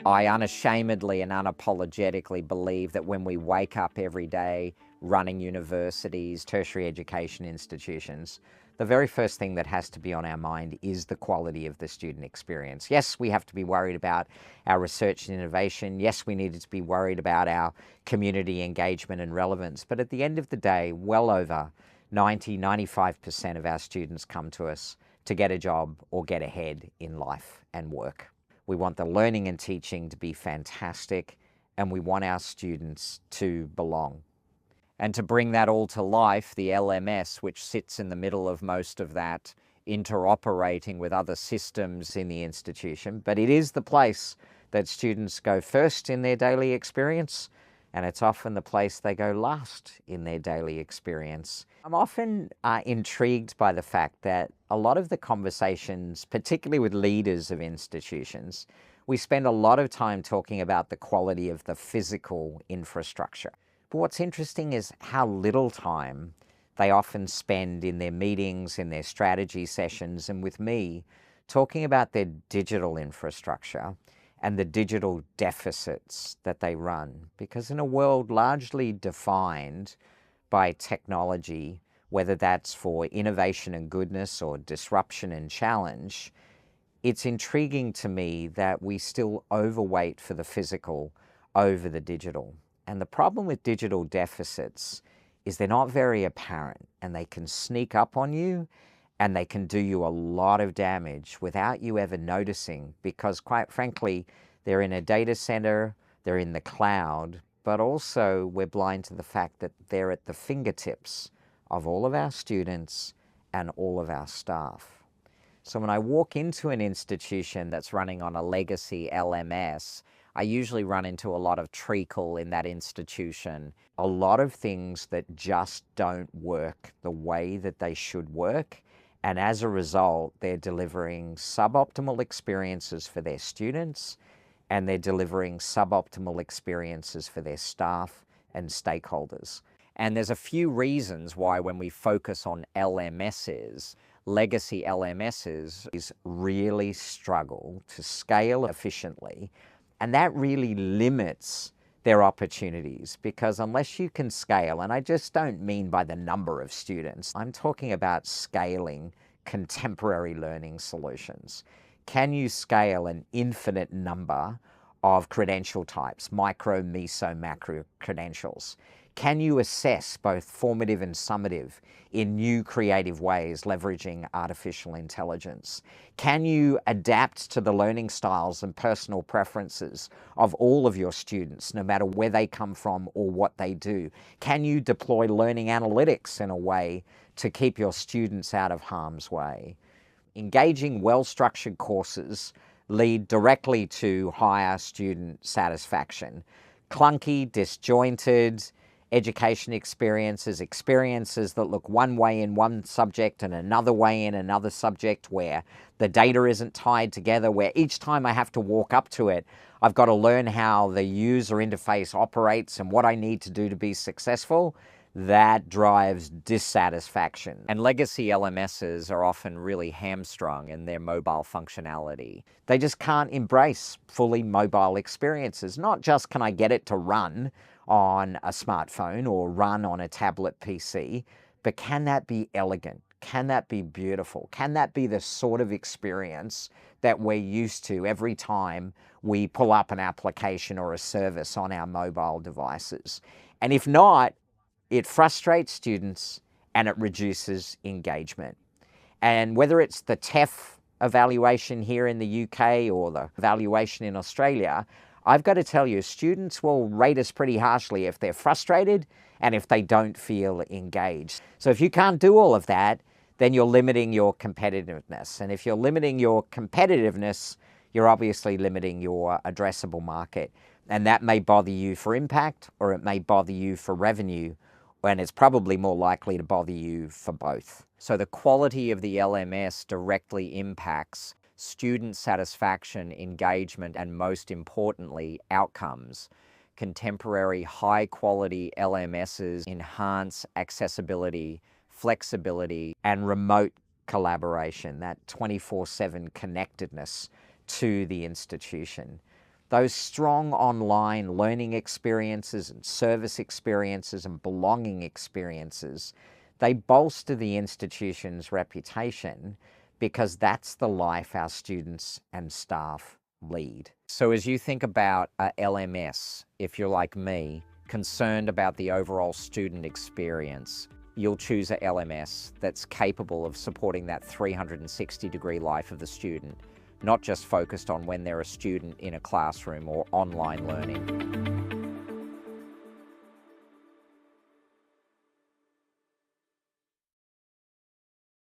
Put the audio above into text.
I unashamedly and unapologetically believe that when we wake up every day running universities, tertiary education institutions, the very first thing that has to be on our mind is the quality of the student experience. Yes, we have to be worried about our research and innovation. Yes, we needed to be worried about our community engagement and relevance. But at the end of the day, well over 95% of our students come to us to get a job or get ahead in life and work. We want the learning and teaching to be fantastic, and we want our students to belong. And to bring that all to life, the LMS, which sits in the middle of most of that, interoperating with other systems in the institution, but it is the place that students go first in their daily experience, and it's often the place they go last in their daily experience. I'm often intrigued by the fact that a lot of the conversations, particularly with leaders of institutions, we spend a lot of time talking about the quality of the physical infrastructure. But what's interesting is how little time they often spend in their meetings, in their strategy sessions, and with me, talking about their digital infrastructure and the digital deficits that they run. Because in a world largely defined by technology, whether that's for innovation and goodness or disruption and challenge, it's intriguing to me that we still overweight for the physical over the digital. And the problem with digital deficits is they're not very apparent, and they can sneak up on you, and they can do you a lot of damage without you ever noticing, because quite frankly, they're in a data center, they're in the cloud, but also we're blind to the fact that they're at the fingertips of all of our students and all of our staff. So when I walk into an institution that's running on a legacy LMS, I usually run into a lot of treacle in that institution, a lot of things that just don't work the way that they should work. And as a result, they're delivering suboptimal experiences for their students, and they're delivering suboptimal experiences for their staff and stakeholders. And there's a few reasons why when we focus on LMSs, legacy LMSs really struggle to scale efficiently. And that really limits their opportunities, because unless you can scale, and I just don't mean by the number of students, I'm talking about scaling contemporary learning solutions. Can you scale an infinite number of credential types, micro, meso, macro credentials? Can you assess both formative and summative in new creative ways, leveraging artificial intelligence? Can you adapt to the learning styles and personal preferences of all of your students, no matter where they come from or what they do? Can you deploy learning analytics in a way to keep your students out of harm's way? Engaging well-structured courses lead directly to higher student satisfaction. Clunky, disjointed education experiences that look one way in one subject and another way in another subject, where the data isn't tied together, where each time I have to walk up to it, I've got to learn how the user interface operates and what I need to do to be successful. That drives dissatisfaction. And legacy LMSs are often really hamstrung in their mobile functionality. They just can't embrace fully mobile experiences. Not just can I get it to run on a smartphone or run on a tablet PC, but can that be elegant? Can that be beautiful? Can that be the sort of experience that we're used to every time we pull up an application or a service on our mobile devices? And if not, it frustrates students and it reduces engagement. And whether it's the TEF evaluation here in the UK or the evaluation in Australia, I've got to tell you, students will rate us pretty harshly if they're frustrated and if they don't feel engaged. So if you can't do all of that, then you're limiting your competitiveness. And if you're limiting your competitiveness, you're obviously limiting your addressable market. And that may bother you for impact, or it may bother you for revenue, and it's probably more likely to bother you for both. So the quality of the LMS directly impacts student satisfaction, engagement, and most importantly, outcomes. Contemporary high-quality LMSs enhance accessibility, flexibility, and remote collaboration, that 24/7 connectedness to the institution. Those strong online learning experiences and service experiences and belonging experiences, they bolster the institution's reputation because that's the life our students and staff lead. So as you think about a LMS, if you're like me, concerned about the overall student experience, you'll choose a LMS that's capable of supporting that 360-degree life of the student, not just focused on when they're a student in a classroom or online learning.